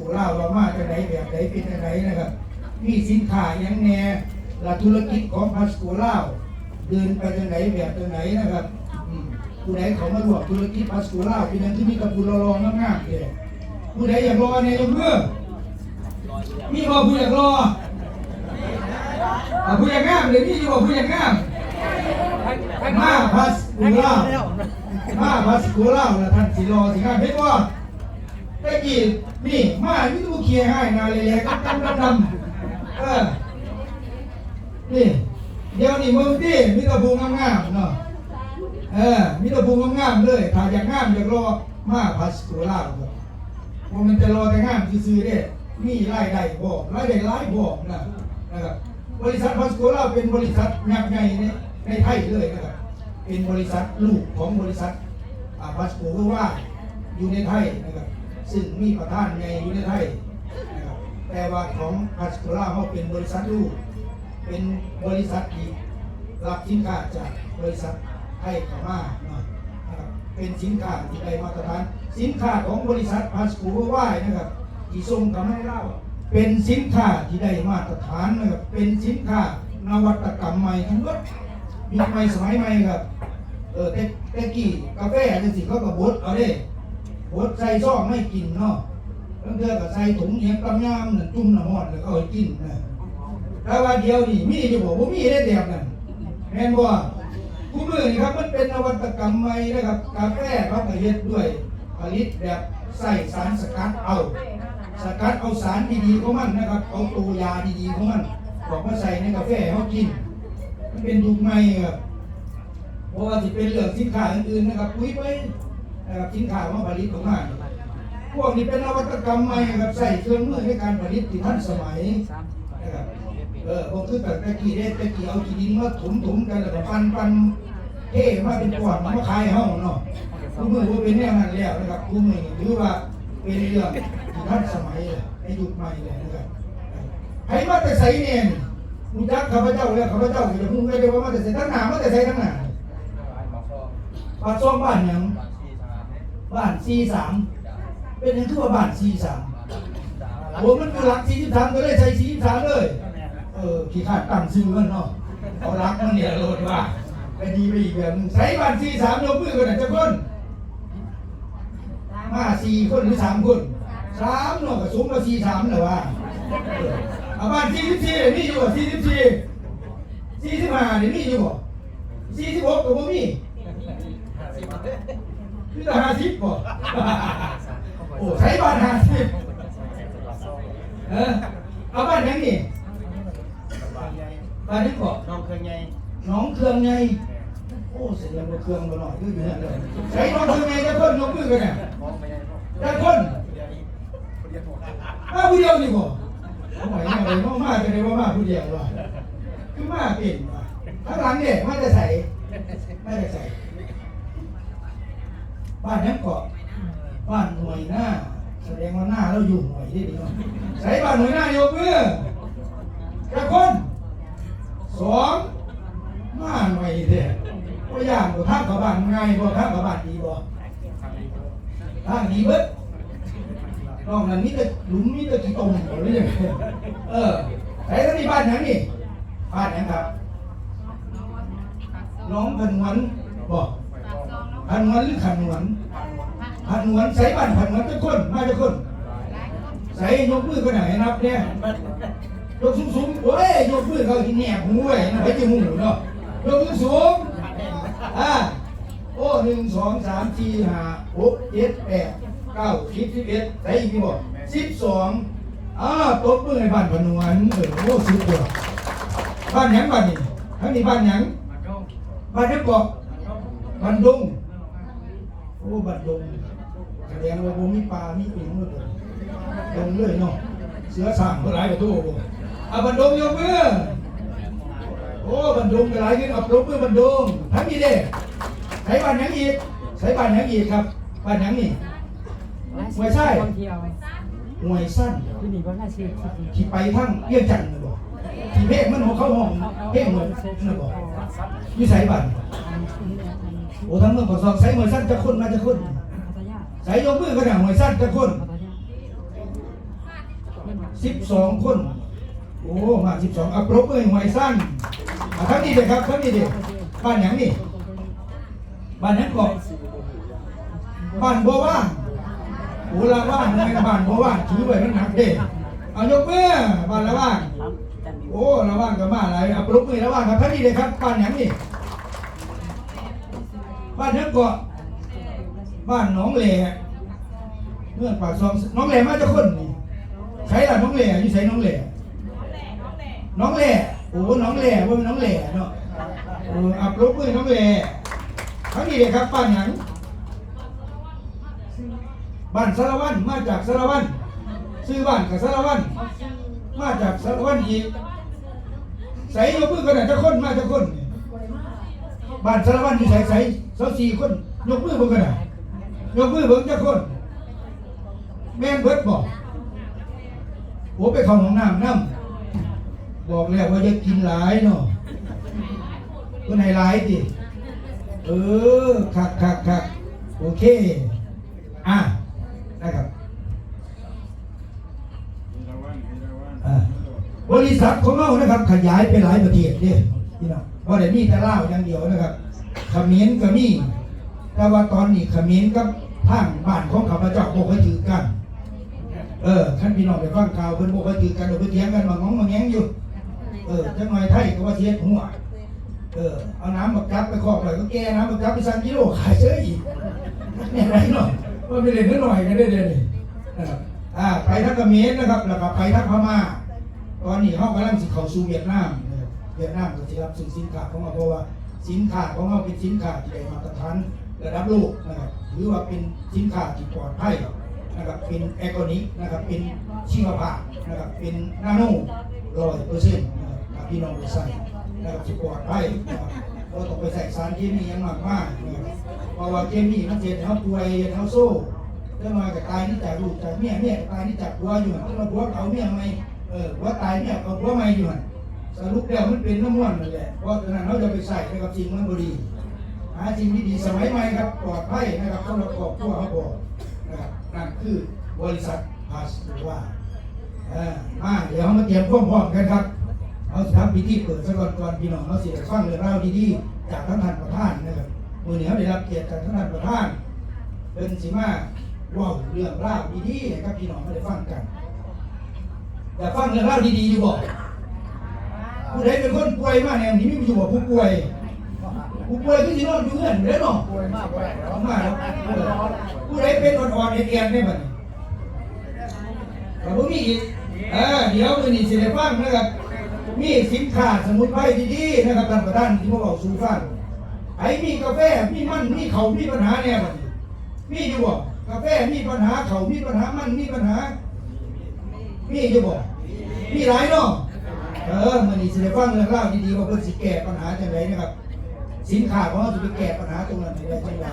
กูเล่าว่ามาจากไหนแบบไหนเป็นจากไหนนะครับมีสินค้าอย่างแน่และธุรกิจของพัสกูเล่าเดินไปจากไหนแบบจากไหนนะครับผู้ใดเขามาร่วมธุรกิจพัสกูเล่าเป็นอย่างที่มีกระปุกรองงามๆเลยผู้ใดอยากรอในยกมือมีบ่ผู้อยากรอผู้อยากงามเลยนี่อยู่บ่ผู้อยากงามมาพัสกูเล่ามาพัสกูเล่าแล้วท่านสิรอสิงามเห็นบ่ตะกี้นี่มามีตู้เคียให้นาเลยๆกับดำนี่เดี๋ยวนี้มึงที่มีตะพูงามๆเนาะมีตะพูงามๆเลยถ้าอยากงามอยากรอมาพัสกูเล่าครับว่ามันจะรอแต่งามซื่อๆเด้มีรายได้บ่รายได้หลายบ่นะครับบริษัทพัสกูเล่าเป็นบริษัทยักษ์ใหญ่ในไทยเลยนะครับเป็นบริษัทลูกของบริษัทพัสกูว่าอยู่ในไทยนะครับซึ่งมีประธานใหญ่อยู่ในไทยนะครับแต่ว่าของพัสกูเล่าเขาเป็นบริษัทลูกเป็นบริษัทที่รับสินค้าจากบริษัทไทยเข้ามานะครับเป็นสินค้าที่ได้มาตรฐานสินค้าของบริษัทพัสกูว่านะครับที่ส่งกำให้เราเป็นสินค้าที่ได้มาตรฐานนะครับเป็นสินค้านวัตกรรมใหม่ทั้งหมดมีใหม่สมัยใหม่ครับแต่กี่กาแฟจังสิเขาก็บดเอาเด้บดใส่ซองไม่กินเนาะบางเทื่อก็ใส่ถุงเหียงกำยำนั่นจุ่มน้ำมันแล้วก็เอากินนะแต่ว่าเดียวนี่มีอยู่บ่บ่มีได้แบบนั้นแม่นบ่ผู้มือนี่ครับมันเป็นนวัตกรรมใหม่นะครับกาแฟเขาก็เฮ็ดด้วยผลิตแบบใส่สารสกัดเอาสารดีๆของมันนะครับเอาตัวยาดีๆของมันบอกมาใส่ในกาแฟเขากินมันเป็นยุคใหม่ครับเพราะว่าที่เป็นเรื่องสินค้าอื่นๆนะครับคุยไปนะครับสินค้ามาผลิตของมันพวกนี้เป็นนวัตกรรมใหม่ครับใส่เครื่องมือในการผลิตที่ทันสมัยนะครับพวกคือแบบตะกี้เอาขี้ดินมาถมกันแล้วก็ปั้นเท่มาเป็นก้อนมาขายห้องเนาะผู้มือว่าเป็นแนวนั้นแล้วนะครับผู้มือถือว่าเป็นเรื่องที่ทันสมัยในยุคใหม่เลยนะครับให้มาแต่ใส่เนี่ยมุจักข้าพเจ้าแล้วข้าพเจ้าจะพูดไม่ได้ว่ามาแต่ใส่ทั้งหน้ามาแต่ใส่ทั้งหน้าบ้านซ่องบ้านยังบ้าน43เป็นยังทั่วบ้าน43โอ้มันคือหลัก43ก็เลยใส่43เลยขี้ขาดตั้งชื่อมันเนาะเอารักมันเนี่ยโลดว่าไปดีไปอีกแบบนึงใส่บ้าน43ยกมือกันนะเจ้าคนมา4คนหรือ3คน3เนาะก็สูงกว่า43เหรอวะเอาบ้าน44นี่อยู่บ่44 45นี่มีอยู่บ่46ก็บ่มีคือ50บ่โอ้ใช้บ้าน50เอาบ้านยังนี่บ้านนี้ก่อนน้องเครื่องใหญ่โอ้เสียงเครื่องบ่หน่อยคืออยู่นั่นเลยใช้น้องเครื่องใหญ่จะคนยกมือกันน่ะจะคนมาผู้เดียวนี่บ่โอ้ยอะไรมาจะได้ว่ามาผู้เดียวว่ะคือมาเป็นว่ะข้างหลังเนี่ยมาจะใส่บ้านนั้นเกาะบ้านหน่วยหน้าแสดงว่าหน้าเราอยู่หน่วยที่ดีใส่บ้านหน่วยหน้ายกมือจะคน2มาหน่วยเด้ก็ย่างบ่ทางกับบ้านง่ายบ่ทางกับบ้านดีบ่ทางดีเบิดนอกนั้นมีแต่หลุมมีแต่ขี้ตมบ่เลยใส่ทั้งนี้บ้านหยังนี่บ้านหยังครับน้องพันวันบ่พันวันหรือขันวันใส่บ้านพันวันจะคนมาจะคนใส่ยกมือกันไหนนับเนี่ยยกสูงโอ้ยยกมือเขาที่แหนบหูไว้นะไปที่หูเนาะยกมือสูงโอ้1 2 3 4 5 6 7 8 9 10 11ใส่กี่บ่12ตบมือให้บ้านพันวันโอ้สุดยอดบ้านหยังบ้านนี่ทั้งนี้บ้านหยังบ้านนี้เกาะบ้านดงโอ้บ้านดงแสดงว่าบ่มีปลามีปิ่งหมดเลยดงเลยเนาะเสือสร้างก็หลายกว่าตัวบ้านดงยกมือโอ้บ้านดงก็หลายขึ้นเอายกมือบ้านดงทั้งนี้เด้ใช้บ้านหยังอีกครับบ้านหยังนี่หวยไส้หวยสั้นที่ไปทั้งเรียกจันทร์เลยบ่ที่เพศมันเข้าห้องเพศเหมือนนั่นบ่อยู่ใส่บ้านโอ้ทั้งเมืองขอสอบใส่หวยสั้นจะคนมาจะคนใส่ยกมือก็ได้หวยสั้นจะคน 12 คนโอ้มา12เอาปรบมือหวยสั้นทั้งนี้เลยครับทั้งนี้เลยบ้านหยังนี่บ้านนั้นก่อนบ้านบัวว่างโอ้ละว่างทำไมบ้านบัวว่างถือไว้มันหนักเด้เอายกมือบ้านละว่างโอ้ละว่างก็มาอะไรเอาปรบมือละว่างครับทั้งนี้เลยครับบ้านหยังนี่บ้านนั้นก่อนบ้านหนองแหล่เมื่อปากซองน้องแหล่มาจะคนนี่ใช้ล่ะน้องแหล่อยู่ใช้น้องแหล่น้องแหล่โอ้น้องแหล่ว่าเป็นน้องแหล่เนาะอับลบมือน้องแหล่ทั้งนี้เลยครับบ้านหยังบ้านสารวัตรมาจากสารวัตรซื้อบ้านกับสารวัตรมาจากสารวัตรอีกใส่ยกมือกันนะจะคนมาจะคนบ้านสารวัตรอยู่ใส่4 คนยกมือเบิ่งกันนะยกมือเบิ่งจะคนแม่นเบิดบอกโอ้ไปเข้าห้องน้ำบอกแล้วว่าจะกินหลายเนาะคนไหนหลายดิคักโอเคนะครับบริษัทของเรานะครับขยายไปหลายประเทศเนี่ยพี่น้องเพราะเดี๋ยวนี้แต่ลาวอย่างเดียวนะครับเขมรก็มีแต่ว่าตอนนี้เขมรกับทางบ้านของข้าพเจ้าบอกให้ถือกันท่านพี่น้องไปฟังข่าวเพิ่นบอกว่าถือกันโดยเถียงกันมาง้องมาแง้งอยู่จังหน่อยไทยก็ว่าเสียหัวเอาน้ำบักจับไปครอบไปก็แก้น้ำบักจับไป3 กิโลขายเฉยอีกเนี่ยไรเนาะว่าไม่เล่นนิดหน่อยกันได้เลยไปทางเขมรนะครับแล้วก็ไปทางพม่าตอนนี้เขากำลังเข้าสู่เวียดนามก็จะรับซื้อสินค้าของเราเพราะว่าสินค้าของเราเป็นสินค้าที่ได้มาตรฐานระดับโลกนะครับหรือว่าเป็นสินค้าที่ปลอดภัยนะครับเป็นแอร์แกนิกนะครับเป็นชีวภาพนะครับเป็นนาโน100%นะครับพี่น้องไปใส่นะครับที่ปลอดภัยนะครับเราต้องไปใส่สารเคมีอย่างมากนะครับเพราะว่าเคมีมันเจ็บเขาป่วยเขาโซ่เรื่องมากับตายนี่จากลูกจากเมียตายนี่จากผัวอยู่ที่เราผัวเขาเมียไหมผัวตายเนี่ยเอาผัวใหม่อยู่สรุปแล้วมันเป็นน้ำมันนั่นแหละเพราะฉะนั้นเราจะไปใส่กับสิ่งมันบดีหาสิ่งที่ดีสมัยใหม่ครับปลอดภัยนะครับสำหรับครอบครัวเขาบอกนะครับนั่นคือบริษัทพาสว่าเดี๋ยวเรามาเตรียมพร้อมกันครับเอาทำพิธีเปิดซะก่อนพี่น้องเราเสียฟังเรื่องราวดีๆจากท่านประธานนะครับมือเหนียวได้รับเกียรติจากท่านประธานเป็นสิมาว่าเรื่องราวดีๆนะครับพี่น้องไม่ได้ฟังกันแต่ฟังเรื่องราวดีๆอยู่บอกผู้ใดเป็นคนป่วยมาเนี่ยนี่ไม่อยู่บอกผู้ป่วยที่สินอนอยู่เงื่อนอยู่แล้วเนาะมาแล้วผู้ใดเป็นอ่อนๆเอียนๆได้บ้างแต่พวกนี้อีกเดี๋ยวมือนี่สิได้ฟังนะครับมีสินค้าสมุนไพรดีๆนะครับท่านประธานที่มาบอกสู่ฟังไอ้มีกาแฟมีมันมีเขามีปัญหาเนี่ยบ้างมีอยู่บอกกาแฟมีปัญหาเขามีปัญหามันมีปัญหามีอยู่บอกมีหลายเนาะมันนี่สิได้ฟังเรื่องราวดีๆว่าเพื่อสิแก้ปัญหาจังไรนะครับสินค้าของเราจะไปแก้ปัญหาตรงนั้นได้จังไร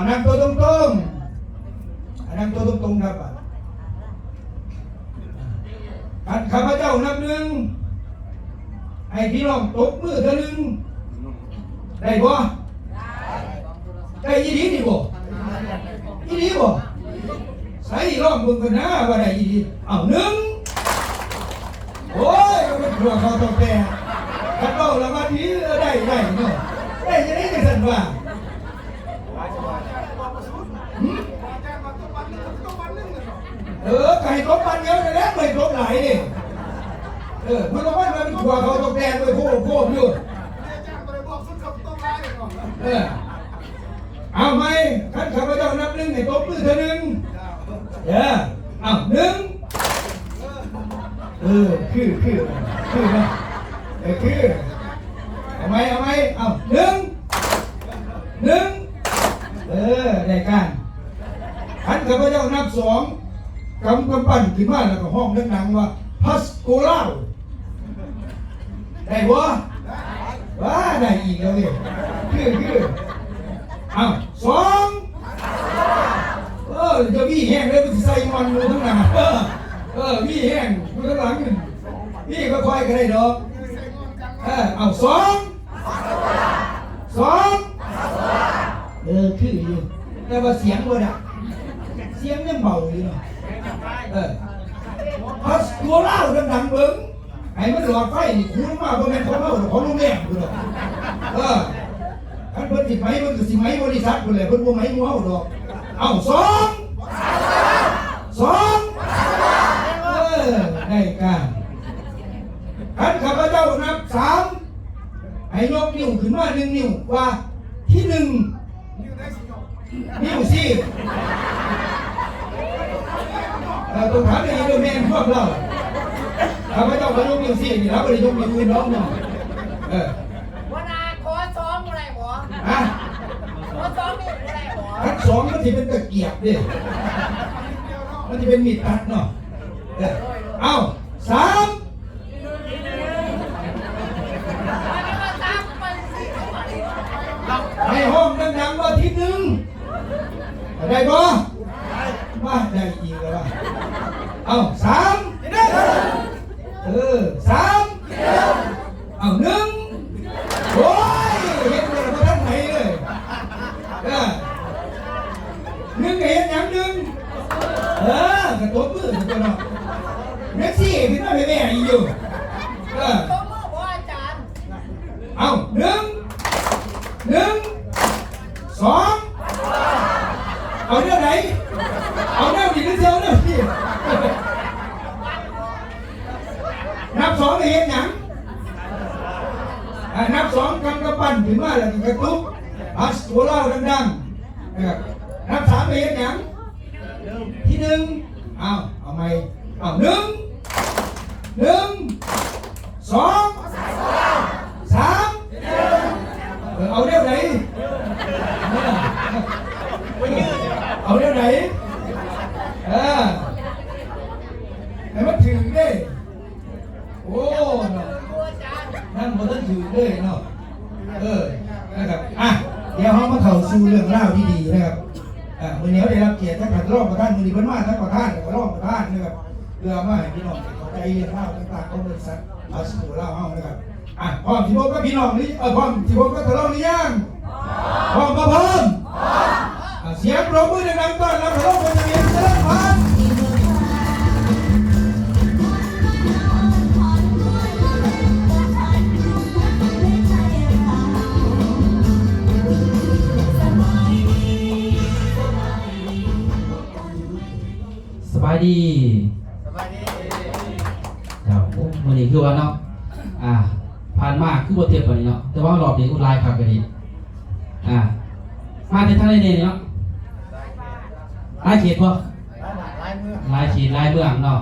นั่งตัวตรงๆนั่งตัวตรงๆครับข้าพเจ้านับหนึ่งให้พี่น้องตบมือเท่านึงได้บ่ได้ยี่ดีนี่บ่ยี่ดีบ่ใส่ร้องมึงกันนะว่าได้ยี่ดี1โอ้ยมันหัวเขาต้องแปรถ้าเราละมาทีได้เนาะได้จะได้กันว่าไก่ต้มปันเยอะเลยแล้วไม่ต้มไหลดิมันบอกว่ามันหัวเขาต้องแปรไปโค้งอยู่เอาไหมท่านข้าพเจ้านับ1ให้ตบมือเท่านึง1คือนะคือเอาไหม1ได้การท่านข้าพเจ้านับ2กำปั้นขึ้นมาแล้วก็ห้องดังๆว่าพัสโกล่าได้บ่ว่าได้อีกแล้วเนี่ยคือ2จะมีแห้งเลยมันใส่มันเลยทั้งหน้ามีแห้งอยู่ข้างหลังนี่ก็ค่อยกันได้ดอก2คืออยู่แต่ว่าเสียงบ่ดังเสียงยังเบาอยู่เนาะ พาสตัวเล่าดังๆเบิ้งไอ้มันหลอดไฟนี่คูณมาบ่แม่นของเฮาของโรงแรมพุ่นดอกอันเพิ่นสิไหมเพิ่นก็สิไหมบริษัทพุ่นแหละเพิ่นบ่ไหมหมู่เฮาดอกเอ้าสองได้การอันข้าพเจ้านับ3ให้ยกนิ้วขึ้นมา1นิ้วว่าที่1นิ้วสิต้องถามอย่างนี้ด้วยแม่นพวกเราข้าพเจ้าก็ยกนิ้วสินี่ครับบ่ได้ยกนิ้วอื่นน้องเนาะวันนาขอซ้อมอะไรหรอขอซ้อมนี่อะไรหรอทัดสองมันจะเป็นตะเกียบดิมันจะเป็นมีดตัดเนาะเอา3ในห้องดังๆว่าที่1ได้บ่มาได้อีกแล้วเอา3เอา1โอ้ยเห็นเลยมาทั้งไหนเลย1ก็เห็นอย่างกระตุ้นมือกันเนาะแม็กซี่พี่น้าแม่อีอยู่ตัวมือว่าอาจารย์เอา1 2เอาเรื่องไหนเอาแนวดีหรือเซลเนี่ยพี่นับ2เห็นอย่างนับ2กำกระปั้นถึงมาแล้วกระตุกอัสตัวเล่าดังๆนะครับนับ3เห็นอย่างที่1เอาไหมเอา1 2 3เอาเรื่องไหนเอาเรื่องไหนแต่มันถึงได้โอ้นั่นมันต้องถึงได้เนาะนะครับเดี๋ยวเขามาเข้าสู่เรื่องเล่าที่ดีนะครับวันนี้ได้รับเกียรติท่านรองประธานมือดีเพิ่นมาท่านประธานกับรองประธานนะครับเพื่อมาให้พี่น้องเข้าใจเรื่องเล่าต่างๆของบริษัทอาชีพเล่าเฮานะครับพร้อมที่พบกับพี่น้องนี่พร้อมที่พบกับทะเลาะหรือยังพร้อมมาพร้อมเสียงปรบมือดังๆต้อนรับทะเลาะเป็นอย่างนี้เชิญครับสบายดีครับวันนี้คือว่าเนาะผ่านมาคือบ่เทียบกันนี้เนาะแต่ว่ารอบนี้อุลายครับกันนี้มาที่ทางไหนเนี่ยเนาะลายเขตบ่ลายเขตลายเมืองเนาะ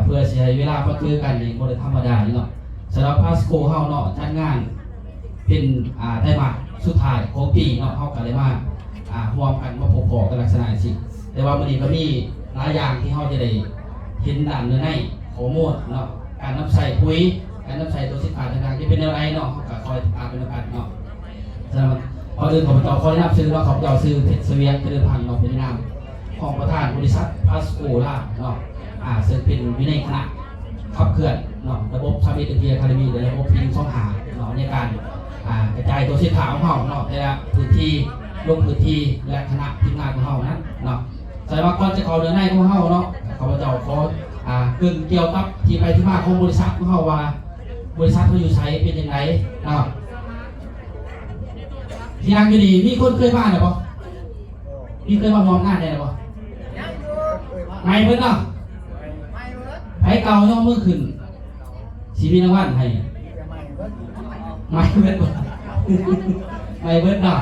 เพื่อใช้เวลามาเจอกันนี่บ่ได้ธรรมดาเนาะสำหรับพาสโกเฮาเนาะจัดงานเป็นไต้หวันสุดท้ายของปีเนาะเฮาก็เลยมาร่วมกันมาพบปะกันลักษณะสิแต่ว่ามื้อนี้ก็มีหลายอย่างที่เฮาจะได้เห็นด้านเนื้อในข้อมูลเนาะการนำใส่ปุ๋ยการนำใส่ตัวสินค้าต่างๆที่เป็นแนวไรเนาะเขาก็คอยตามเป็นกันเนาะฉะนั้นพอเดินของเราคอยนับซื้อเนาะของเราซื้อเพชรเสวียงเดินพันเนาะเป็นนามของประธานบริษัทพาสโกล่าเนาะซึ่งเป็นวินัยคณะขับเคลื่อนเนาะระบบชาบิเตอร์อะคาเดมี่หรือระบบพิมพ์ช่องหาเนาะในการกระจายตัวสินค้าของเราเนาะแต่ละพื้นที่ลงพื้นที่และคณะทีมงานของเรานั้นเนาะใส่ว่าก่อนจะเข้าเนื้อในของเราเนาะข้าพเจ้าขอเกี่ยวกับที่ไปที่มาของบริษัทของเราว่าบริษัทเขาอยู่ใช้เป็นยังไงเนาะที่นั่งอยู่ดีมีคนเคยมาหรือเปล่ามีเคยมามองงานได้หรือเปล่าไม่เพิ่นเนาะไผเก่าย่อมือขึ้นชีวิตนักวันให้ไม่เพิ่นไม่เพิ่นเนาะ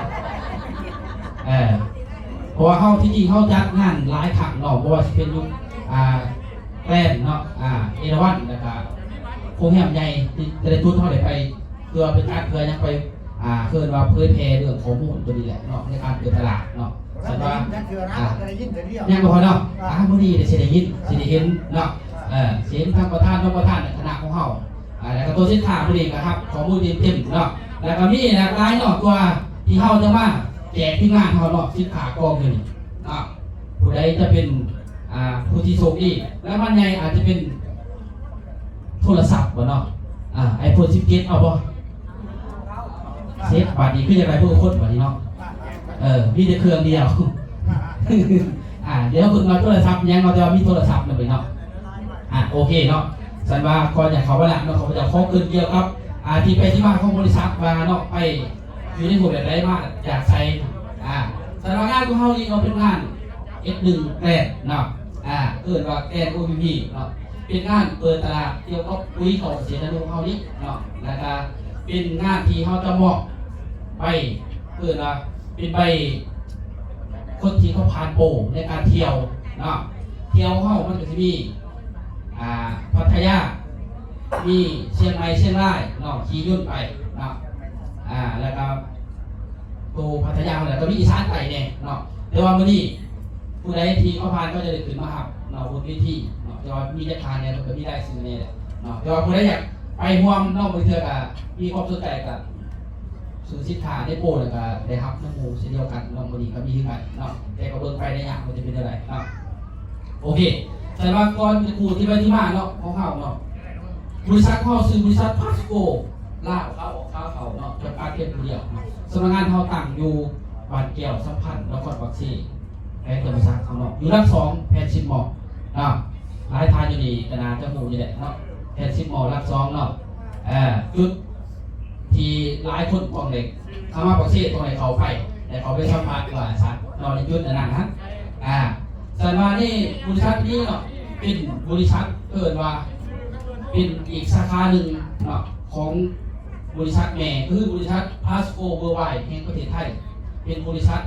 เพราะว่าเขาที่จริงเขาจัดงานหลายครั้งเนาะเพราะว่าเป็นยุคแกล้นเนาะเอราวัณนะครับโคงแหมใหญ่แต่ละจุดเขาได้ไปเพื่อเป็นการเพื่อยังไปเพื่อว่าเผยแพร่เรื่องข้อมูลตัวนี้แหละเนาะในการเปิดตลาดเนาะแต่ว่ายังบ่พอเนาะมื้อนี้ได้สิได้ยินสิได้เห็นเนาะเสียงทางประธานรองประธานคณะของเฮาแล้วก็ตัวสินค้ามื้อนี้ก็ครับข้อมูลเต็มๆเนาะแล้วก็มีหลากหลายเนาะตัวที่เฮาจะมาแจกที่งานเฮาเนาะสินค้ากองอยู่นี่เนาะผู้ใดจะเป็นผู้ที่โชคดีแล้วมันใหญ่อาจจะเป็นโทรศัพท์บ่เนาะiPhone 17เอาบ่เซฟบัดนี้คือจังได๋ผู้คนบัดนี้เนาะมีแต่เครื่องเดียวเดี๋ยวคุณมาโทรศัพท์ยังเราจะมีโทรศัพท์นำไปเนาะโอ โอเคเนาะสันว่าก่อนอยากเขาว่าหลังเนาะเขาจะข้อเกินเกี่ยวกับที่ไปที่มาของบริษัทมาเนาะไปอยู่ในหมู่แบบไรมาอยากใช้สันว่างานของเขานี่เราเป็นงาน S1 แกรนเนาะเกิดว่าแกรน OPP เนาะเป็นงานเปิดตลาดเกี่ยวกับปุ๋ยของเกษตรกรเขานี่เนาะแล้วก็เป็นงานที่เขาจะมอบไปเกิดว่าเป็นใบคนที่เขาผ่านโปรในการเที่ยวเนาะเที่ยวเขามันก็จะมีพัทยามีเชียงใหม่เชียงรายเนาะขี่ยุ่นไปเนาะแล้วก็ตัวพัทยาแล้วก็มีอีสานไปเนี่ยเนาะแต่ว่ามื้อนี้ผู้ใดที่เขาผ่านก็จะได้ขึ้นมาหับเนาะบนเวทีเนาะแต่ว่ามีจะทานเนี่ยก็มีได้สิ่งนี้เนาะแต่ว่าผู้ใดอยากไปร่วมนอกมือเถื่อกับมีความสนใจกับสื่อสินค้าได้โปรแล้วก็ได้รับน้ำมูเช่นเดียวกันเนาะมื้อนี้ก็มีกันเนาะแต่ก็เบิ่งไปในอย่างมันจะเป็นอะไรเนาะโอเคแต่ว่าก่อนจะพูดที่ไปที่มาเนาะของเขาเนาะบริษัทเขาซื้อบริษัทพาสโกลาวเขาเนาะจำกัดเพียงผู้เดียวสำนักงานเขาตั้งอยู่บ้านแก้วสัมพันธ์นครปักซีแพทย์บริษัทเขาเนาะอยู่รัก2แพทย์ชิดหมอกเนาะหลายทานอยู่นี่กนาจะหูนี่แหละเนาะแพทย์ชิดหมอกรัก2เนาะจุดที่หลายคนมองเด็กเข้ามาปักซีตรงไหนเขาไปแต่เขาไปสัมผัสกว่าสัตว์นอนในจุดนั้นฮะสันว่านี่บริษัทนี้เนาะเป็นบริษัทเกิดว่าเป็นอีกสาขาหนึ่งเนาะของบริษัทแม่คือบริษัทพาสโกเวอร์ไวแห่งประเทศไทยเป็นบริษัท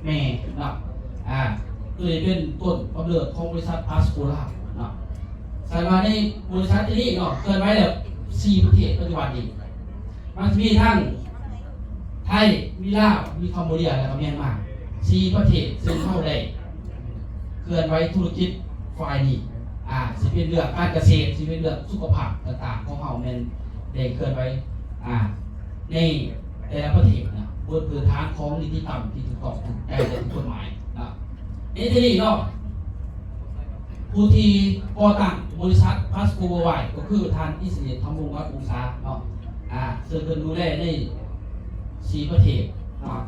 แม่เนาะคือเป็นต้นกำเนิดของบริษัทพาสโกลาเนาะสันว่านี่บริษัทที่นี่เนาะเกิดไว้แล้ว4ประเทศปัจจุบันนี้มันจะมีทั้งไทยมีลาวมีคัมโบเดียและก็เมียนมา4ประเทศซึ่งเข้าได้เคลื่อนไว้ธุรกิจฝ่ายนี้สิเป็นเรื่องการเกษตรสิเป็นเรื่องสุขภาพต่างๆของเฮาแม่นได้เคลื่อนไว้ในแต่ละประเทศนะบนพื้นฐานของนิติธรรมที่ถูกต้องถูกใจและถูกกฎหมายนะในที่นี้เนาะผู้ที่ก่อตั้งบริษัทพาสโกเวอร์ไวก็คือท่านอิสริยธรรมวงศ์วัดองศาเนาะซึ่งเป็นดูแลใน4ประเทศเนาะ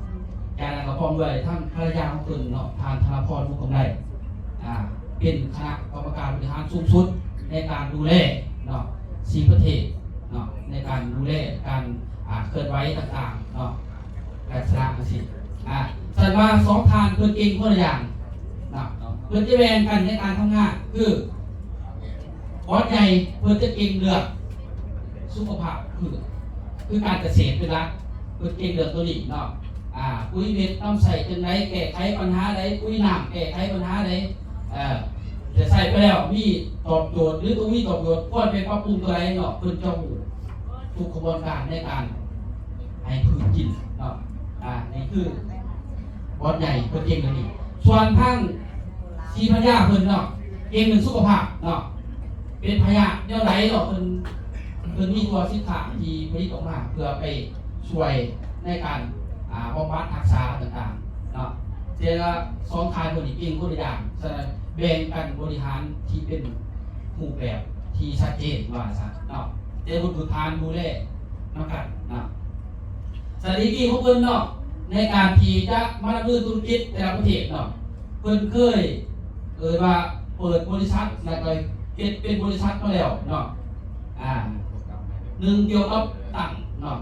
การกระพร้อมด้วยทั้งภรรยาของเพิ่นเนาะทานธนพรมุขกำไรเป็นคณะกรรมการบริหารสูงสุดในการดูแลเนาะ4ประเทศเนาะในการดูแลการเคลื่อนไหวต่างๆเนาะการสร้างสิสันว่า2ทานเพิ่นเก่งคนละอย่างเนาะเพิ่นจะแบ่งกันในการทำงานคือบอสใหญ่เพิ่นจะเก่งเรื่องสุขภาพคือการเกษตรเป็นหลักเพิ่นเก่งเรื่องตัวนี้เนาะปุ๋ยเม็ดต้องใส่จังไดแก้ไขปัญหาใดปุ๋ยน้ำแก้ไขปัญหาใดจะใส่ไปแล้วมีตอบโจทย์หรือตัวมีตอบโจทย์ควรไปปรับปรุงตัวใดเนาะเพิ่นจะทุกกระบวนการในการให้พืชกินเนาะนี่คือบอสใหญ่เพิ่นเก่งเรื่องนี้ส่วนทางชีพยาเพิ่นเนาะเก่งเรื่องสุขภาพเนาะเป็นพยาแนวไหนเนาะเพิ่นมีตัวสินค้าที่ผลิตออกมาเพื่อไปช่วยในการบำบัดรักษาต่างๆเนาะเจ้า2ทานคนนี้เก่งคนละอย่างฉะนั้นแบ่งกันบริหารที่เป็นรูปแบบที่ชัดเจนว่าซะเนาะเจ้าคนสุดท้ายดูแลนำกันเนาะสถิติของเพิ่นเนาะในการที่จะมาดำเนินธุรกิจแต่ละประเทศเนาะเพิ่นเคยว่าเปิดบริษัทแล้วก็เป็นบริษัทมาแล้วเนาะหนึ่งเกี่ยวกับตั้งเนาะ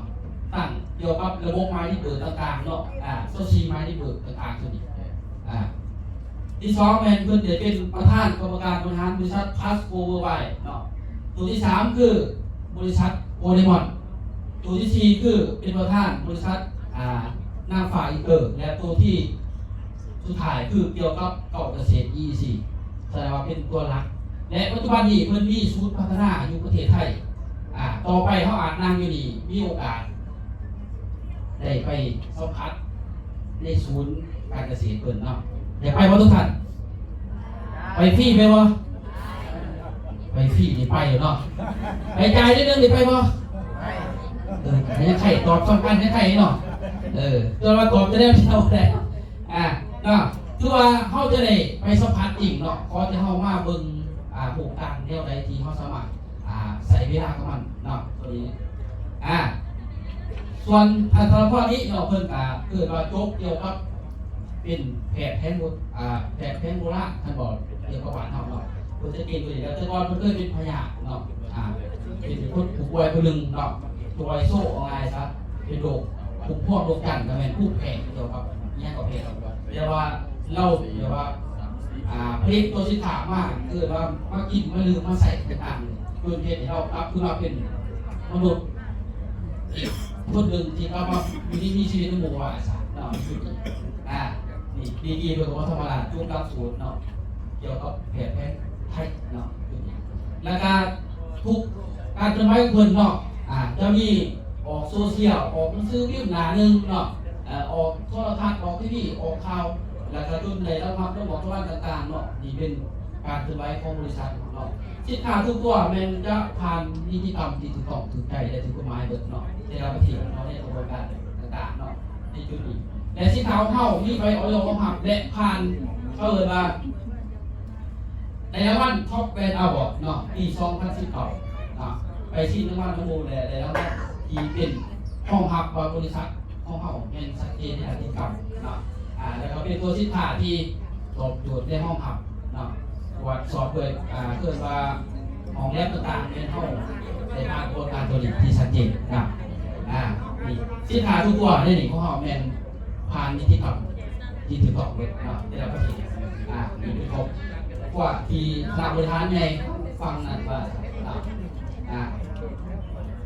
ตั้งเกี่ยวกับระบบไม้ที่เปิดต่างๆเนาะโซชีไม้ที่เปิดต่างๆตัวนี้ที่2แมนเพิ่นจะเป็นประธานกรรมการบริหารบริษัทพาสโกเวอร์ไวเนาะตัวที่3คือบริษัทโอเดมอนตัวที่4คือเป็นประธานบริษัทนางฟ้าอีเกอร์และตัวที่สุดท้ายคือเกี่ยวกับเกษตร EC แสดงว่าเป็นตัวหลักและปัจจุบันนี้เพิ่นมีศูนย์พัฒนาอยู่ประเทศไทยต่อไปเขาอาจนั่งอยู่นี่มีโอกาสได้ไปสัมผัสในศูนย์การเกษตรเพิ่นเนาะอยากไปบ่ทุกท่านไปฟรีไปบ่ไปฟรีนี่ไปอยู่เนาะไปจ่ายนิดนึงนี่ไปบ่ให้ใครตอบสำคัญให้ใครเนาะตัวว่าตอบจะได้เท่าใดเนาะคือว่าเฮาจะได้ไปสัมผัสจริงเนาะขอจะเฮามาเบิ่งโครงการแนวใดที่เฮาสามารถใส่เวลากับมันเนาะตัวนี้ส่วนอัตราข้อนี้เนาะเพิ่นเกิดว่าจบเกี่ยวกับเป็นแพทย์แผนโบราณท่านบอกเกี่ยวกับบ้านเฮาเนาะ คนจะเก่งตัวนี้แล้วแต่ก่อนมันเคยเป็นพยาธิเนาะเป็นคนผู้ป่วยคนหนึ่งเนาะตัวไอโซ่อะไรซะเป็นโรคภูมิพวกโรคกันก็เป็นผู้แพ้เกี่ยวกับเนี่ยกับเพศเรียกว่าเล่าเรียกว่าผลิตตัวสินค้ามากเกิดว่ามากินมาลืมมาใส่ต่างๆจนเพศเราครับคือเราเป็นมนุษย์คนหนึ่งที่เรามามีชีวิตในหมู่ว่าสัตว์เนาะนี่ดีๆโดยธรรมดาจุดรับสูตรเนาะเกี่ยวกับแพทย์ไทยเนาะแล้วก็ทุกการเป็นไม้ของคนเนาะจะมีออกโซเชียลออกหนังสือพิมพ์หนาหนึ่งเนาะออกโทรทัศน์ออกทีวีออกข่าวแล้วก็จุดในแล้วครับต้องบอกว่าต่างๆเนาะนี่เป็นการเป็นไม้ของบริษัทเนาะสินค้าทุกตัวมันจะผ่านนิติกรรมที่ถูกต้องถูกใจและถูกกฎหมายเบิดเนาะในระดับที่เนาะในกระบวนการต่างๆเนาะในจุดนี้และสินค้าเข้ามีใบออยของหักและผ่านเข้าเลยมาในรางวัลท็อปแบรนด์อวอร์ดเนาะปี2019เนาะไปชิงรางวัลน้ำมูลและรางวัลที่เป็นห้องหักบริษัทห้องเฮาเป็นสักเกตในนิติกรรมเนาะแล้วก็เป็นตัวสินค้าที่ตอบโจทย์ในห้องหักเนาะวัดสอบเกิดเกิดว่าห้องแลบต่างๆเป็นห้องในการโครงการตัวนี้ที่ชัดเจนนะนี่สินค้าทุกตัวในนี้ของเฮาเป็นผ่านนิติกรรมที่ถูกต้องเลยเนาะในระดับที่นี่เป็นครบกว่าที่นักบริหารในฟังนั่นว่า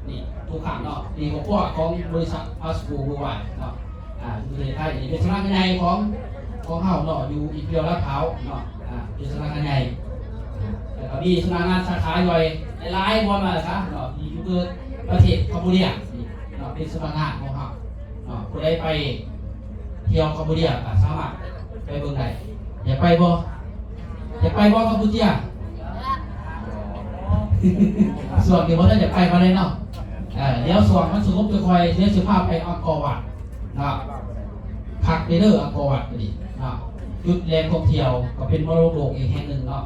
นี่ทุกขังเนาะนี่ของพวกของบริษัทพาสปูเวอร์ไวด์เนาะอยู่ในไทยนี่เป็นสำนักงานใหญ่ของเฮาเนาะอยู่อีเปียวลาดพร้าวเนาะเป็นสำนักงานใหญ่แล้วก็มีสำนักงานสาขาย่อยหลายๆบอลมาซะเนาะที่อยู่ประเทศกัมพูชาเนาะเป็นสำนักงานของเฮาเนาะผู้ใดไปเที่ยวกัมพูชาสามารถไปเบิ่งได้อยากไปบ่กัมพูชาส่วนที่ว่าท่านอยากไปมาเลยเนาะเดี๋ยวส่วนมันสงบจะคอยเลี้ยงสุภาพไปอังกอร์วัดนะพักเดอร์อังกอร์วัดก็ดีนะจุดแรงท่องเที่ยวก็เป็นมรดกอีกแห่งหนึ่งเนาะ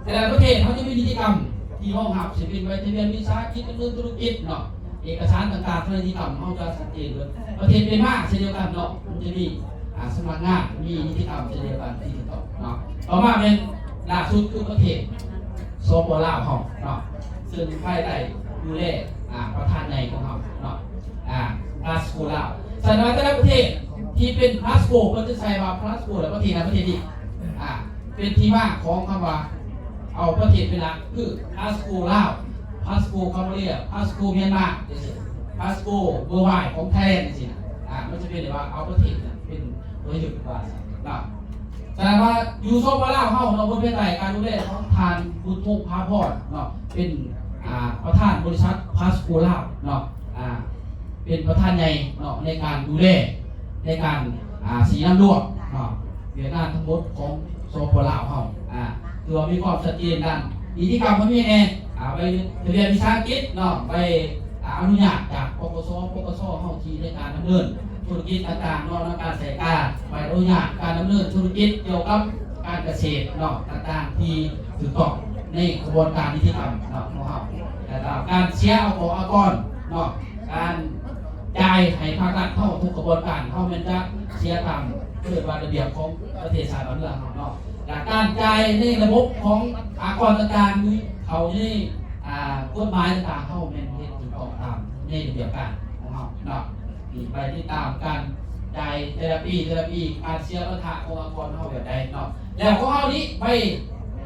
แต่ละประเทศเขาจะมีนิติกรรมที่ห้องหับศิลปินไว้ทะเบียนวิสาหกิจดำเนินธุรกิจเนาะเอกสารต่างๆในนิติกรรมเขาจะชัดเจนเลยประเทศเป็นมากเช่นเดียวกันเนาะมันจะมีสำนักงานมีนิติกรรมเช่นเดียวกันที่ถูกต้องเนาะต่อมาเป็นล่าสุดคือประเทศโซโปลาของเนาะซึ่งภายใต้ดูแลประธานในของเขาเนาะพาสโกลาสถานะแต่ละประเทศที่เป็นพาสโกก็จะใช้ว่าพาสโกและประเทศนั้นประเทศนี้เป็นที่มาของคำว่าเอาประเทศเป็นหลักคือพาสโกลาวพาสโกกัมพูชาพาสโกเมียนมาพาสโกเวอร์ไวด์ของไทยนี่สิมันจะเป็นว่าเอาประเทศเป็นตัวหยุดว่าเนาะแสดงว่ายูโซปาล่าเข้าเราบนเพื่อไต่การดูแลของทานบุตรพาพอดเนาะเป็นประธานบริษัทพาสโกล่าเนาะเป็นประธานใหญ่เนาะในการดูแลในการสีน้ำรั่วเนาะเวียดนามทั้งหมดของโซปาล่าเข้าตัวมีความชัดเจนด้านนิติกรรมมันมีไงไปทะเบียนวิสาหกิจเนาะไปอนุญาตจากปกสเข้าที่ในการดำเนินธุรกิจต่างๆเนาะในการใส่กาใบอนุญาตการดำเนินธุรกิจเกี่ยวกับการเกษตรเนาะต่างๆที่ถูกต้องในกระบวนการนิติกรรมเนาะของเราแต่การเสียเอาของอากรเนาะการจ่ายให้ภาครัฐเข้าทุกกระบวนการเข้ามันจะเสียตามเกิดว่าระเบียบของประเทศชาติบ้านเมืองเนาะการจ่ายในระบบของอากรต่างๆเขาในกฎหมายต่างๆเข้ามันถูกต้องตามในระเบียบการของเราเนาะไปที่ตามการจ่ายเทอราปีการเสียประทะของอากรเข้าแบบใดเนาะแล้วของเขานี้ไป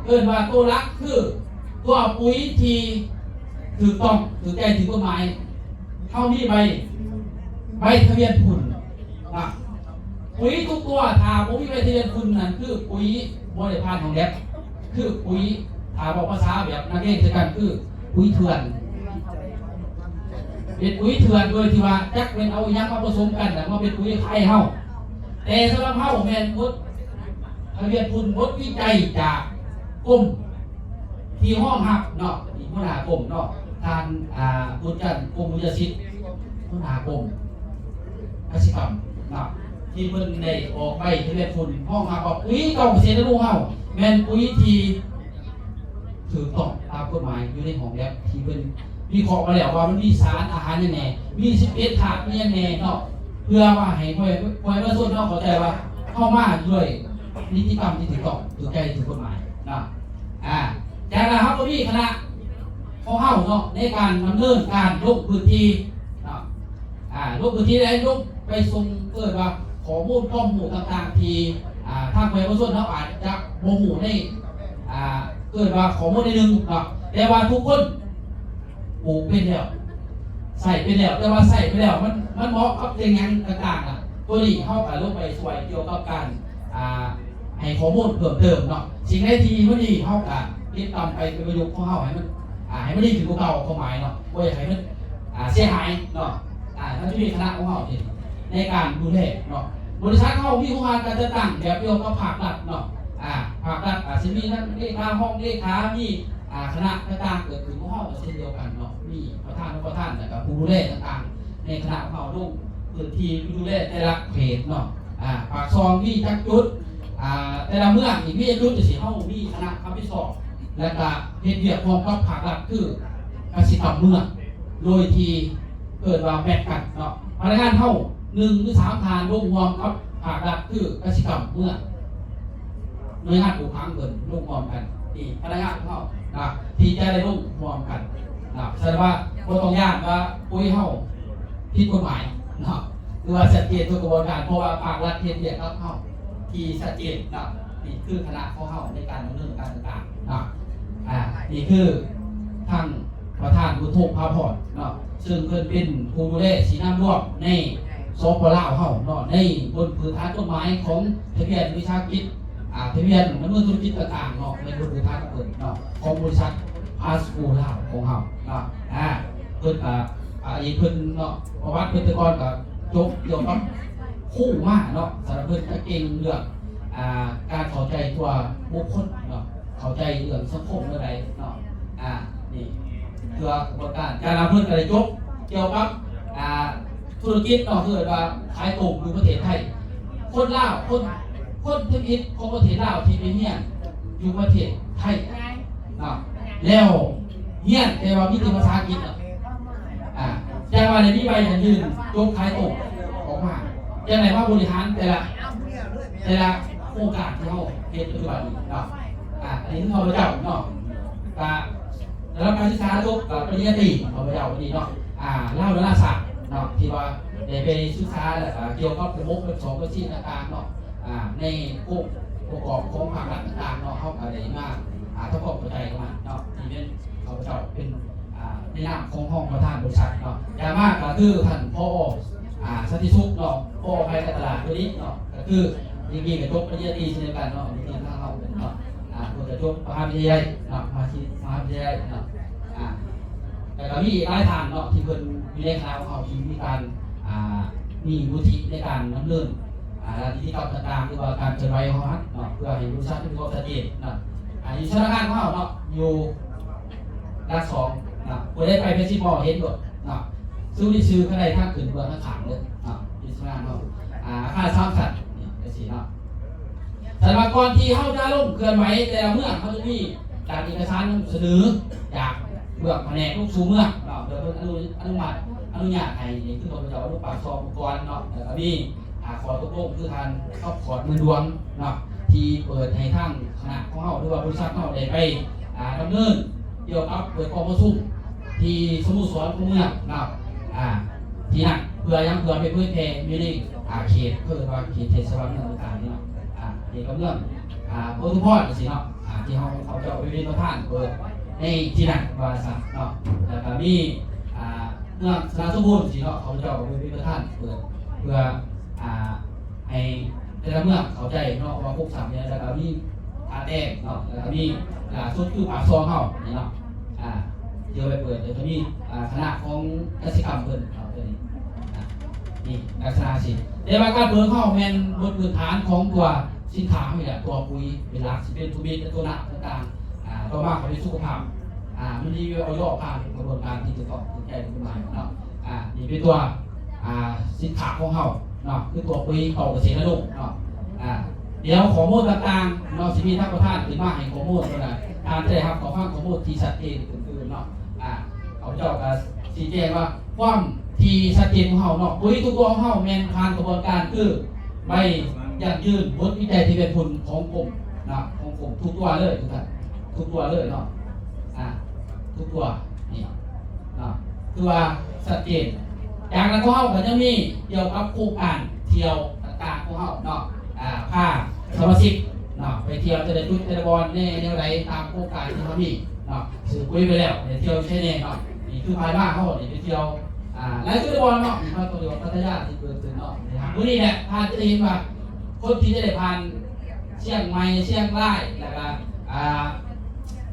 เกินว่าตัวรักคือตัวปุ๋ยที่ถูกต้องถูกใจถูกกฎหมายเท่านี้ใบทะเบียนคุณนะปุ๋ยทุกตัวถ้าปุ๋ยใบทะเบียนคุณนั่นคือปุ๋ยบริพารของแลบคือปุ๋ยถ้าบอกภาษาแบบนักเรียนจะกันคือปุ๋ยเถื่อนเป็นปุ๋ยเถื่อนโดยที่ว่าจักเป็นเอาอย่างมาผสมกันแต่มาเป็นปุ๋ยไข่เฮาแต่สำหรับเฮาแมนพุทธทะเบียนคุณพุทธวิจัยจากกรมที่ห้องหักเนาะที่หัวหน้ากรมเนาะทานพุทธจันกรมวิทยาศิลป์หัวหน้ากรมกสิกรรมเนาะที่เพิ่นได้ออกใบทะเบียนคุณห้องหักบอกปุ๋ยเก่าเกษตรลูกเฮาแมนปุ๋ยที่ถูกต้องตามกฎหมายอยู่ในห้องแลบที่เพิ่นวิเคราะห์มาแล้วว่ามันมีสารอาหารยังไงมี11ถาดมียังไงเนาะเพื่อว่าให้พ่อยประชาชนเนาะเข้าใจว่าเข้ามาด้วยนิติกรรมที่ถูกต้องถูกใจถูกกฎหมายนะ จากนั้นครับก็มีคณะของเฮาเนาะในการดำเนินการลงพื้นที่เนาะลงพื้นที่ได้ลงไปส่งเกิดว่าข้อมูลต่างๆที่ทางประชาชนเขาอาจจะโมโหในเกิดว่าข้อมูลในหนึ่งเนาะแต่ว่าทุกคนปลูกเป็นแล้วใส่เป็นแล้วแต่ว่าใส่ไปแล้วมันเหมาะกับเรื่องงานต่างๆตัวนี้เข้ากับลงไปช่วยเกี่ยวกับการให้ข้อมูลเพิ่มเติมเนาะสิ่งใดที่มันดีเข้ากับติดตามไปเป็นประโยชน์ของเขาให้มันดีถึงเก่าความหมายเนาะว่าอยากให้มันเสียหายเนาะมันจะมีคณะของเขาในการดูแลเนาะบริษัทเขามีโครงการการจัดตั้งแบบเดียวกับภาครัฐเนาะภาครัฐอาจจะมีทั้งเลขาห้องเลขามีคณะต่างๆเกิดขึ้นของเขาเช่นเดียวกันเนาะมีประธานแต่กับผู้ดูแลต่างๆในคณะของเขาลงพื้นที่ดูแลแต่ละเขตเนาะปากซองมีจักจุดแต่ละเมืองมีจุดจะสิเขามีคณะคำพิสอบและก็เฮ็ดเวียกพร้อมกับภาครัฐคือกสิกรรมเมืองโดยที่เกิดว่าแบ่งกันเนาะพนักงานเท่า1 หรือ 3 ทานร่วมรวมกับภาครัฐคือกสิกรรมเมืองหน่วยงานปลูกพังเงินร่วมรวมกันนี่พนักงานเท่าที่จะได้ร่วมรวมกันแสดงว่าบ่ต้องยากว่าปุ๋ยเท่าผิดกฎหมายเนาะหรือว่าชัดเจนทุกกระบวนการเพราะว่าภาครัฐเฮ็ดเวียกกับเท่าที่ชัดเจนเนาะนี่คือคณะของเท่าในการดำเนินการต่างๆเนาะนี่คือทางประธานบุญทงพาพรเนาะซึ่งเพิ่นเป็นผู้ดูแลสีน้ำร่วมในสปลาวเฮาเนาะในบนพื้นฐานกฎหมายของทะเบียนวิชากิจทะเบียนดำเนินธุรกิจต่างๆเนาะในบนพื้นฐานเพิ่นเนาะของบริษัทพาสปูลาวของเฮาเนาะเพิ่นอีเพิ่นเนาะประวัติเพิ่นแต่ก่อนก็จบเกี่ยวกับคู่มาเนาะสำหรับเพิ่นก็เก่งเรื่องการเข้าใจตัวบุคคลเนาะเข้าใจเรื่องสังคมเมื่อใดเนาะนี่เพื่อกระบวนการรับเพื่อนกระจกเกี่ยวกับธุรกิจเนาะคือว่าขายตรงอยู่ประเทศไทยคนลาวคนธุรกิจของประเทศลาวที่เป็นเฮียนอยู่ประเทศไทยเนาะแล้วเฮียนแต่ว่ามีแต่ภาษาอังกฤษเนาะแต่ว่าในนี้ใบยืนจบขายตรงออกมาอย่างไรว่าบริหารแต่ละโครงการที่เขาเป็นปัจจุบันเนาะอันนี้เขาเจ้าเนาะแล้วการศึกษาจบกับปริญญาตรีเขาเจ้าดีเนาะเล่าเรื่องศาสตร์เนาะที่ว่าได้ไปศึกษาเกี่ยวกับระบบเป็น2ประเทศต่างๆเนาะในโครงประกอบของภาครัฐต่างๆเนาะเขาอะไรมาทั้งครอบครัวใจกันมาเนาะที่เป็นเขาเจ้าเป็นในนามของห้องประธานบริษัทเนาะอย่างมากก็คือท่านพ่อสันติสุขเนาะพ่อไปตลาดตัวนี้เนาะก็คือจริงๆกับจบปริญญาตรีเช่นเดียวกันเนาะจริงๆถ้าเขาเป็นเนาะควรจะจบมหาวิทยาลัยเนาะมหาวิทยาลัยเนาะแต่ก็มีหลายทางเนาะที่เพิ่นมีเลขาของเขาที่มีการมีวุฒิในการดำเนินนิติกรรมต่างๆหรือว่าการเชิญไว้ของเขาเนาะเพื่อให้บริษัทมีความชัดเจนเนาะอยู่ธนาคารของเขาเนาะอยู่ด้าน2เนาะเพื่อได้ไปเป็นสิบหม้อเห็นด้วยเนาะซื้อข้างในทางขึ้นเบื้องข้างขางเลยเนาะที่ธนาคารเขาค่าซ้ำสัตว์นี่เป็นสีเนาะแต่ว่าก่อนที่เขาจะลงเคลื่อนไหวแต่ละเมื่อเขาจะมีการเอกสารเสนอจากเบื้องแผนกลูกสูงเมื่อเนาะเดี๋ยวเพิ่นอนุญาตให้นี่คือเขาจะเอาลูกปากซองอุปกรณ์เนาะแล้วก็มีขอตกลงคือทานเข้าขอดมือดวงเนาะที่เปิดให้ทั้งคณะของเขาหรือว่าบริษัทเขาได้ไปดำเนินเกี่ยวกับเปิดกองประชุมที่สโมสรของเมืองเนาะที่นั่นเพื่อยังเพื่อไปเผยแพร่อยู่ในเขตเพื่อว่าเขตเทศบาลเมืองต่างๆนี่เนาะเกี่ยวกับเรื่องโปรตุเกสสิเนาะที่เขาจะเอาไปเป็นประธานเปิดในที่นั่นบริษัทเนาะแล้วก็มีเรื่องสนาสมบูรณ์สิเนาะเขาจะเอาไปเป็นประธานเปิดเพื่อให้แต่ละเมืองเข้าใจเนาะว่าพวกสามเนี่ยแล้วก็มีแต้มเนาะแล้วก็มีสุดคือปากซองเขานี่เนาะเดี๋ยวไปเปิดเดี๋ยวจะมีคณะของกสิกรรมเพิ่นเอาตัวนี้นี่ลักษณะสิในว่าการเปิดเข้าแมนบนพื้นฐานของตัวสินค้านี่แหละตัวปุ๋ยเป็นหลักสิเป็นทูบีตัวหนักต่างๆต่อมาเขาเป็นสุขภาพมันมีเอาย่อผ่านกระบวนการที่จะต้องแก้กฎหมายเนาะนี่เป็นตัวสินค้าของเขาเนาะคือตัวปุ๋ยต่อเกษตรลูกเนาะเดี๋ยวข้อมูลต่างๆเราสิมีท่านประธานขึ้นมาให้ข้อมูลก็ได้การได้รับข้อมูลที่ชัดเจนคือเนาะเขาเจ้าก็ชี้แจงว่าความที่ชัดเจนของเขาเนาะปุ๋ยทุกตัวของเขาแมนผ่านกระบวนการคือใบยั่งยืนบทวิจัยที่เป็นผลของกลุ่มนะของกลุ่มทุกตัวเลยทุกท่าน ทุกตัวเลยเนาะทุกตัวนี่เนาะคือว่าชัดเจนจากนั้นก็เฮาก็จะมีเกี่ยวกับโครงการเที่ยวต่างๆของเฮาเนาะพาสมาชิกเนาะไปเที่ยวจะได้จุดแต่ละบอลในไรตามโครงการที่เขามีเนาะสื่อคุยไปแล้วเดี๋ยวเที่ยวใช่แน่เนาะนี่คือภายบ้านเขานี่ไปเที่ยวหลายจุดแต่ละบอลเนาะมีภาคตัวเดียวพัทยาที่เกิดขึ้นเนาะนะครับวันนี้เนี่ยพาจะเห็นว่าคนที่จะได้ผ่านเชียงใหม่เชียงรายแล้วก็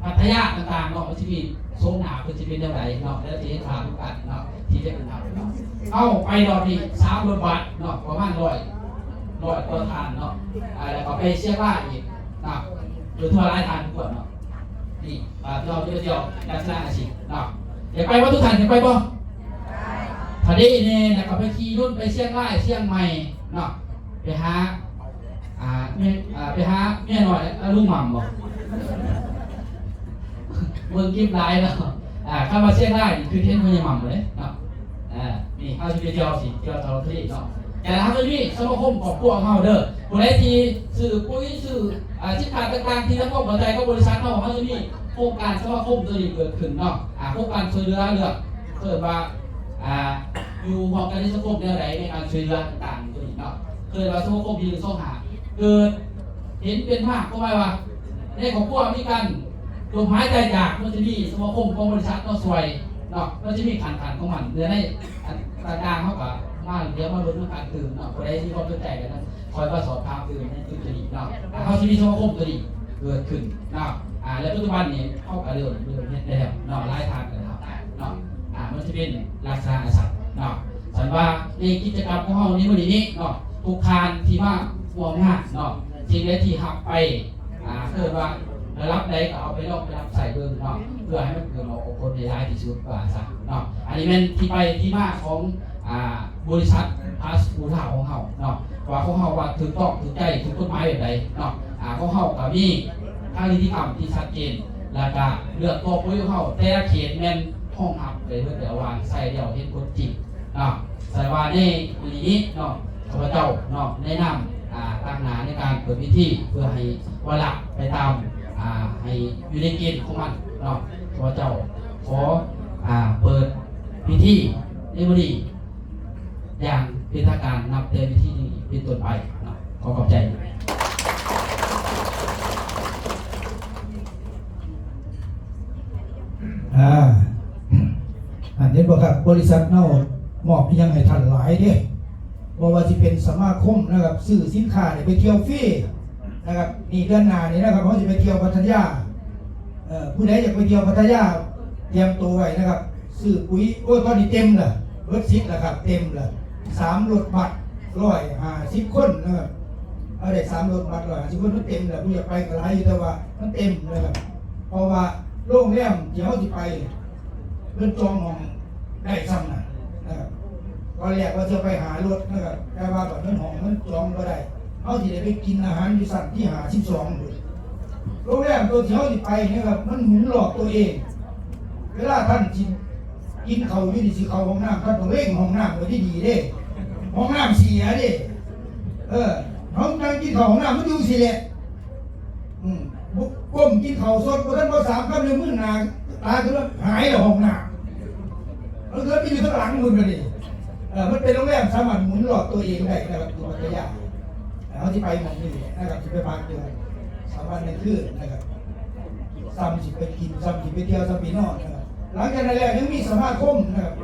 พัทยาต่างๆเนาะมันจะมีโซนหนาเป็นจะเป็นอย่างไรเนาะแล้วที่ให้ถามกันเนาะที่จะเป็นถามเนาะเอาไปรอบนี้3 รถบัสเนาะประมาณ100ตัวทานเนาะแล้วก็ไปเชียงรายอีกเนาะหรือทัวร์รายทานทุกคนเนาะนี่เราจะไปเที่ยวลักษณะอาชีพเนาะอยากไปว่าทุกท่านอยากไปบ่ถ้าได้เนี่ยแล้วก็ไปขี่รถไปเชียงรายเชียงใหม่เนาะไปหาเมียหน่อยลุงหม่ำบ่เมืองกิฟต์ไลน์เนาะเข้ามาเชียงรายนี่คือเทนเมืองหม่ำเลยเนาะนี่เขาจะไปเที่ยวสิเที่ยวทะเลเนาะแต่ถ้าไม่มีสมาคมของพวกเขาเด้อคนไหนที่สื่อปุ้ยสื่อชิ้นขาดต่างๆที่ทั้งหมดหัวใจก็บริษัทเขาจะมีโครงการสมาคมตัวนี้เกิดขึ้นเนาะโครงการช่วยเหลือเกิดว่าอยู่ห้องการที่สมาคมแนวไหนในการช่วยเหลือต่างๆตัวนี้เนาะเกิดว่าสมาคมยืนโซ่หาเกิดเห็นเป็นมากก็หมายว่าในของพวกมีการลมหายใจจากมันจะมีสมาคมของบริษัทก็สวยเนาะมันจะมีขันของมันเนื้อในต่างๆเขากับมาเดี๋ยวมาลุ้นเรื่องการตื่นเนาะคนใดที่ความสนใจกันนั้นคอยว่าสอนทางตื่นในตื่นตัวนี้เนาะเขาจะมีสมาคมตัวนี้เกิดขึ้นเนาะแล้วปัจจุบันนี้เข้ากับเรื่องเฮ็ดได้แล้วเนาะหลายทางกันครับเนาะมันจะเป็นลักษณะสัตว์เนาะสันว่าในกิจกรรมของเรานี้วันนี้เนาะทุกคานที่ว่าห่วงมากเนาะจริงแล้วที่หักไปเกิดว่ารับได้ก็เอาไปลองไปรับใส่เบิ่งเนาะเพื่อให้มันเกิดเราคนในรายที่สุดกว่าสักเนาะอันนี้เป็นที่ไปที่มาของบริษัทพาสปูท่าของเขาเนาะว่าของเขาว่าถึงต้องถึงใจถึงกฎหมายแบบใดเนาะของเขากับมีทางนิติกรรมที่ชัดเจนแล้วก็เลือกตัวผู้ของเขาแต่ละเขตแม่นห้องหับเลยเพื่อแต่วางใส่เดี่ยวเห็นคนจริงเนาะใส่ว่าในนี้เนาะข้าพเจ้าเนาะแนะนำตั้งหนาในการเปิดพิธีเพื่อให้วาระไปตามให้อยู่ในเกณฑ์ของมันเนาะข้าพเจ้าขอเปิดพิธีในวันนี้อย่างเป็นทางการนับแต่พิธีนี้เป็นต้นไปเนาะขอขอบใจอันนี้บอกครับบริษัทเนาะมอบยังให้ท่านหลายเด้บอกว่าจะเป็นสมาคมนะครับซื้อสินค้าเนี่ยไปเที่ยวฟรีนะครับนี่เดือนหน้านี้นะครับเขาจะไปเที่ยวพัทยาผู้ใดอยากไปเที่ยวพัทยาเตรียมตัวไว้นะครับซื้อปุ๋ยโอ้ยตอนนี้เต็มละรถซิดละครับเต็มละ3 รถบัส150 คนนะครับเอาได้3 รถบัส150 คนมันเต็มละผู้อยากไปก็หลายอยู่แต่ว่ามันเต็มนะครับเพราะว่าโรงแรมที่เขาจะไปเพิ่นจองห้องได้ซ้ำนะครับตอนแรกว่าจะไปหารถนะครับแต่ว่าแบบนั้นห้องมันจองก็ได้เขาที่ได้ไปกินอาหารอยู่สั่นที่52เลยโรงแรมตัวที่เขาจะไปเนี่ยครับมันหมุนหลอกตัวเองเวลาท่านกินเขาอยู่ที่สิเขาห้องน้ำท่านต้องเร่งห้องน้ำไว้ที่ดีเด้ห้องน้ำเสียเด้ห้องนั่งกินเขาห้องน้ำมันอยู่สิแหละก้มกินเขาสดเพราะท่านพอ3 คำในมือหนาตาคือหายแล้วห้องน้ำแล้วเกิดไปอยู่ข้างหลังมึงกันดิมันเป็นโรงแรมสามารถหมุนหลอกตัวเองได้นะครับตัวพัทยาเขาที่ไปมองนี่นะครับที่ไปพักเดือน3 วันในคืนนะครับซ้ำสิไปกินซ้ำสิไปเที่ยวซ้ำไปนอนนะครับหลังจากนั้นแล้วยังมีสมาคมนะครับ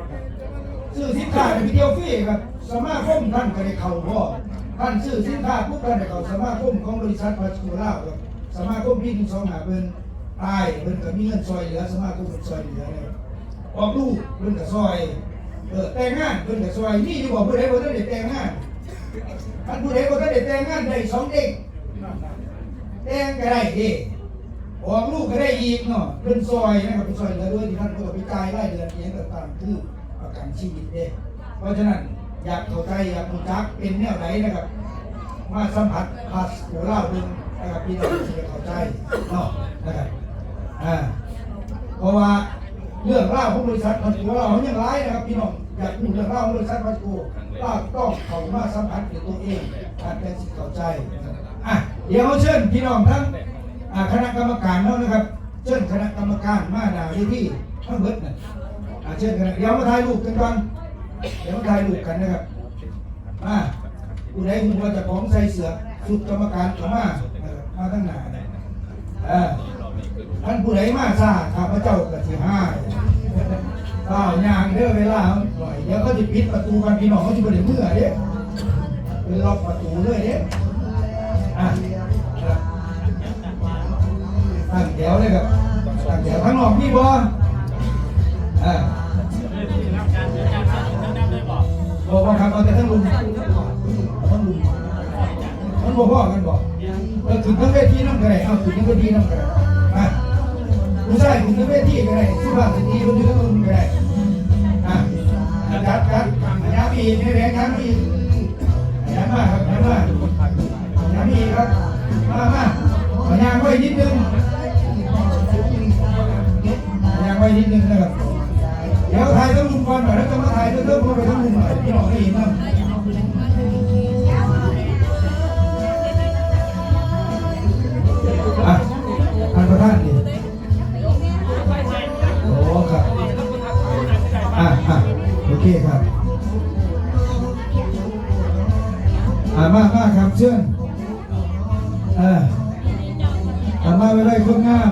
ซื้อสินค้าไปเที่ยวฟรีครับสมาคมท่านก็ได้เข้าพ่อท่านซื้อสินค้าปุ๊บท่านได้เข้าสมาคมของบริษัทพาสคูล่าครับสมาคมพี่1 2 5เพิ่นตายเพิ่นก็มีเงินซอยเหลือสมาคมเพิ่นซอยเหลือเลยออกลูกเพิ่นก็ซอยแต่งงานเพิ่นก็ซอยนี่ที่บอกผู้ใดบ่ได้แต่งงานท่านผู้ใดบ่ได้แต่งงานได้2 เด็กแต่งก็ได้เด้ออกลูกก็ได้อีกเนาะเพิ่นซอยนะครับเป็นซอยเหลือด้วยที่ท่านก็ไปจ่ายรายเดือนเองต่างๆคือประกันชีวิตเด้เพราะฉะนั้นอยากเข้าใจอยากรู้จักเป็นแนวไหนนะครับมาสัมผัสพาสโกล่าเบิ่งนะครับพี่น้องจะเข้าใจเนาะนะครับเพราะว่าเรื่องเล่าของบริษัทพาสโกล่าเขายังร้ายนะครับพี่น้องอยากรู้เรื่องเล่าของบริษัทพาสโกล่าต้องเข้ามาสัมผัสกับตัวเองการเป็นสิเข้าใจเดี๋ยวเขาเชิญพี่น้องทั้งคณะกรรมการเนาะนะครับ เชิญคณะกรรมการมาหน้าเวทีทั้งเบิดน่ะเชิญคณะเดี๋ยวมาถ่ายรูปกันก่อนเดี๋ยวมาถ่ายรูปกันนะครับผู้ใดคุณว่าจะของใส่เสื้อสุดกรรมการเข้ามามาทั้งหน้าท่านผู้ใดมาซาข้าพเจ้าก็สิให้ย่างเด้อเวลาหน่อยเดี๋ยวเขาจะปิดประตูกันพี่น้องเขาจะบ่ได้เมื่อเด้เป็นล็อกประตูเลยเด้ตั้งแถวเลยครับตั้งแถวข้างนอกมีบ่บอกว่าครับเอาแต่ทั้งลุมมันบ่พอกันบ่ถึงทั้งเวทีน้ำกระไรเอาถึงทั้งเวทีน้ำกระไรผู้ชายถึงทั้งเวทีกระไรสุภาพสตรีคนถึงทั้งลุมกระไรจัดย้ำอีกไม่แรงย้ำอีกย้ำมากครับย้ำมากย้ำอีกครับมาย่างไว้นิดนึงย่างไว้นิดนึงนะครับเดี๋ยวถ่ายทั้งลุมก่อนหน่อยแล้วจะมาถ่ายเริ่มไปทั้งลุมหน่อยพี่น้องได้ยินมั้งท่านประธานดิโอ้ครับโอเคครับมาครับเชิญมาไปได้คนงาม